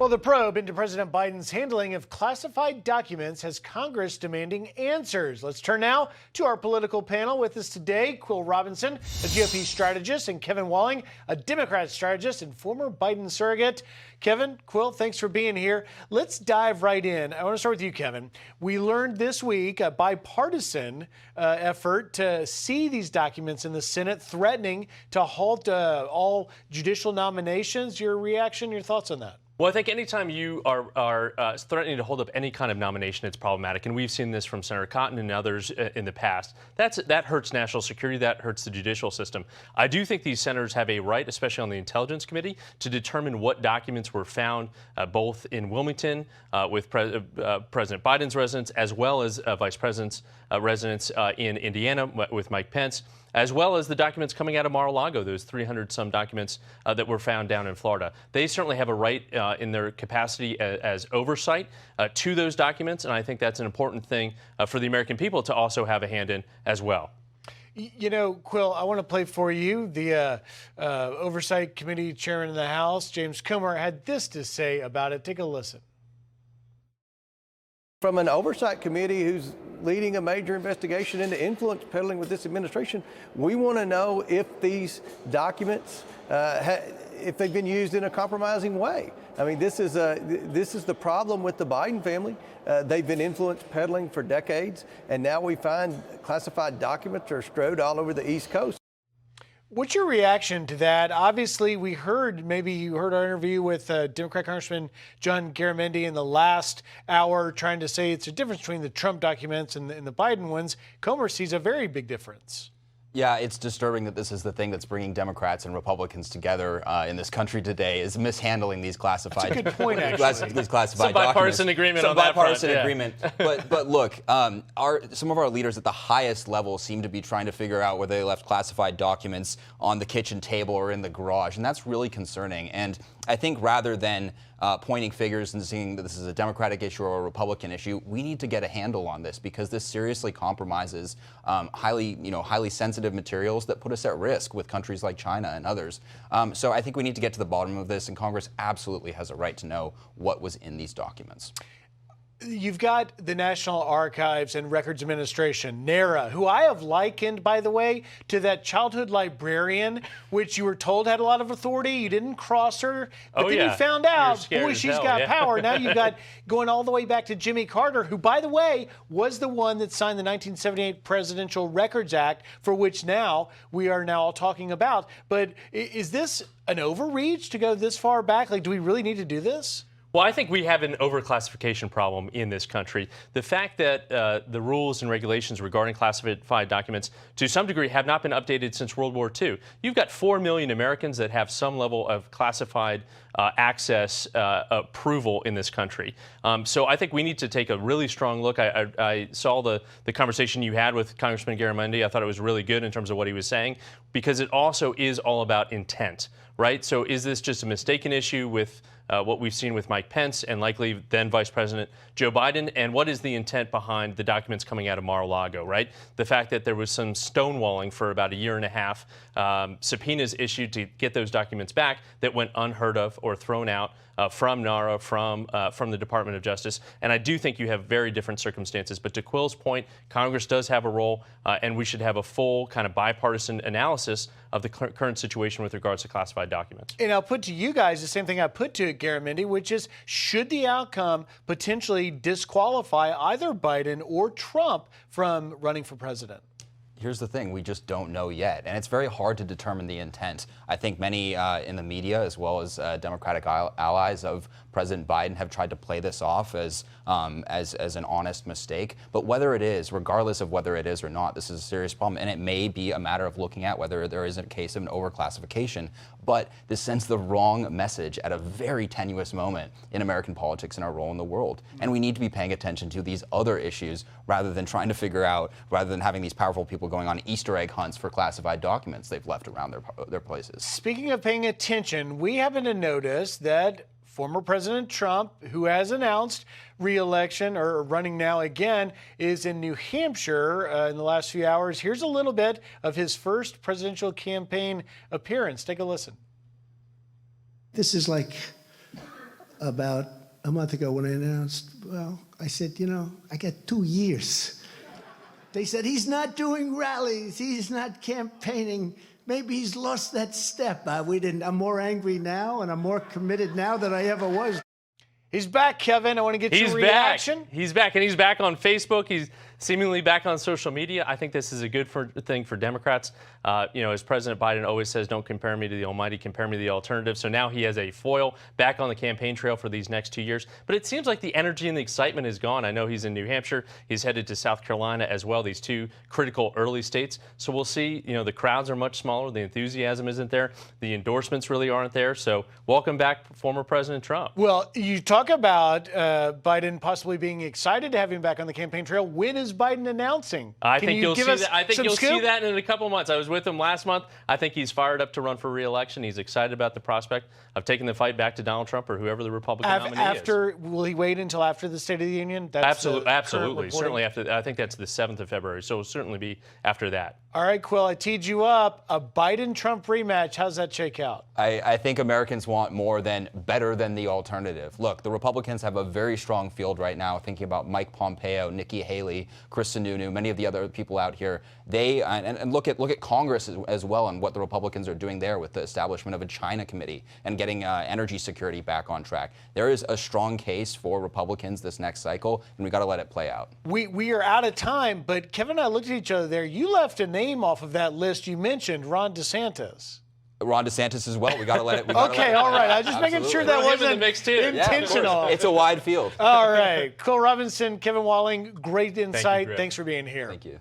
Well, the probe into President Biden's handling of classified documents has Congress demanding answers. Let's turn now to our political panel. With us today, Quill Robinson, a GOP strategist, and Kevin Walling, a Democrat strategist and former Biden surrogate. Kevin, Quill, thanks for being here. Let's dive right in. I want to start with you, Kevin. We learned this week a bipartisan effort to see these documents in the Senate, threatening to halt all judicial nominations. Your reaction, your thoughts on that? Well, I think anytime you are threatening to hold up any kind of nomination, it's problematic. And we've seen this from Senator Cotton and others in the past. That hurts national security. That hurts the judicial system. I do think these senators have a right, especially on the Intelligence Committee, to determine what documents were found both in Wilmington with President Biden's residence, as well as Vice President's residence in Indiana with Mike Pence, as well as the documents coming out of Mar-a-Lago, those 300-some documents that were found down in Florida. They certainly have a right in their capacity as oversight to those documents, and I think that's an important thing for the American people to also have a hand in as well. You know, Quill, I want to play for you. The Oversight Committee Chairman of the House, James Comer, had this to say about it. Take a listen. From an oversight committee who's leading a major investigation into influence peddling with this administration, we want to know if these documents, if they've been used in a compromising way. I mean, this is the problem with the Biden family. They've been influence peddling for decades, and now we find classified documents are strewed all over the East Coast. What's your reaction to that? Obviously, we heard, maybe you heard our interview with Democrat Congressman John Garamendi in the last hour, trying to say it's a difference between the Trump documents and the Biden ones. Comer sees a very big difference. Yeah, it's disturbing that this is the thing that's bringing Democrats and Republicans together in this country today, is mishandling these classified. That's a good point, actually. These classified Some bipartisan documents. agreement on that front. Some bipartisan agreement. But look, some of our leaders at the highest level seem to be trying to figure out whether they left classified documents on the kitchen table or in the garage, and that's really concerning. And I think rather than pointing figures and saying that this is a Democratic issue or a Republican issue, we need to get a handle on this, because this seriously compromises highly sensitive materials that put us at risk with countries like China and others. So I think we need to get to the bottom of this, and Congress absolutely has a right to know what was in these documents. You've got the National Archives and Records Administration, NARA, who I have likened, by the way, to that childhood librarian, which you were told had a lot of authority. You didn't cross her, but then you found out, boy, she's got power. Now you've got going all the way back to Jimmy Carter, who, by the way, was the one that signed the 1978 Presidential Records Act, for which now we are now all talking about. But is this an overreach to go this far back? Like, do we really need to do this? Well, I think we have an overclassification problem in this country. The fact that the rules and regulations regarding classified documents, to some degree, have not been updated since World War II. You've got 4 million Americans that have some level of classified access approval in this country. So I think we need to take a really strong look. I saw the conversation you had with Congressman Garamendi. I thought it was really good in terms of what he was saying, because it also is all about intent, right? So is this just a mistaken issue with what we've seen with Mike Pence and likely then Vice President Joe Biden? And what is the intent behind the documents coming out of Mar-a-Lago, right? The fact that there was some stonewalling for about a year and a half, subpoenas issued to get those documents back that went unheard of or thrown out from NARA, from the Department of Justice. And I do think you have very different circumstances. But to Quill's point, Congress does have a role, and we should have a full kind of bipartisan analysis of the current situation with regards to classified documents. And I'll put to you guys the same thing I put to Garamendi, which is, should the outcome potentially disqualify either Biden or Trump from running for president? Here's the thing, we just don't know yet, and it's very hard to determine the intent. I think many in the media, as well as Democratic allies of President Biden, have tried to play this off as an honest mistake. But whether it is, regardless of whether it is or not, this is a serious problem, and it may be a matter of looking at whether there is a case of an overclassification. But this sends the wrong message at a very tenuous moment in American politics and our role in the world. And we need to be paying attention to these other issues rather than trying to figure out, rather than having these powerful people going on Easter egg hunts for classified documents they've left around their places. Speaking of paying attention, we happen to notice that former President Trump, who has announced re-election or running now again, is in New Hampshire in the last few hours. Here's a little bit of his first presidential campaign appearance. Take a listen. This is like about a month ago when I announced, well, I said, I get 2 years. They said, he's not doing rallies, he's not campaigning. Maybe he's lost that step. I'm more angry now, and I'm more committed now than I ever was. He's back, Kevin. I want to get your reaction. He's back, and he's back on Facebook. He's seemingly back on social media. I think this is a good thing for Democrats. As President Biden always says, don't compare me to the almighty, compare me to the alternative. So now he has a foil back on the campaign trail for these next 2 years. But it seems like the energy and the excitement is gone. I know he's in New Hampshire. He's headed to South Carolina as well, these two critical early states. So we'll see. The crowds are much smaller. The enthusiasm isn't there. The endorsements really aren't there. So welcome back, former President Trump. Well, you talk about Biden possibly being excited to have him back on the campaign trail. When is Biden announcing? I think you'll see that. I think you'll see scoop? that in a couple months. I was with him last month. I think he's fired up to run for re-election. He's excited about the prospect of taking the fight back to Donald Trump or whoever the Republican nominee is. Will he wait until after the State of the Union? Absolutely. Certainly after. I think that's the 7th of February. So it'll certainly be after that. All right, Quill, I teed you up. A Biden-Trump rematch. How's that shake out? I think Americans want better than the alternative. Look, the Republicans have a very strong field right now, thinking about Mike Pompeo, Nikki Haley, Chris Sununu, many of the other people out here. And look at Congress as well and what the Republicans are doing there with the establishment of a China committee and getting energy security back on track. There is a strong case for Republicans this next cycle, and we got to let it play out. We are out of time, but Kevin and I looked at each other there. You left a name off of that list you mentioned, Ron DeSantis. Ron DeSantis as well. We got to let it. Okay, all right. I was just making sure that wasn't intentional. It's a wide field. All right. Quill Robinson, Kevin Walling, great insight. Thank you, Thanks for being here. Thank you.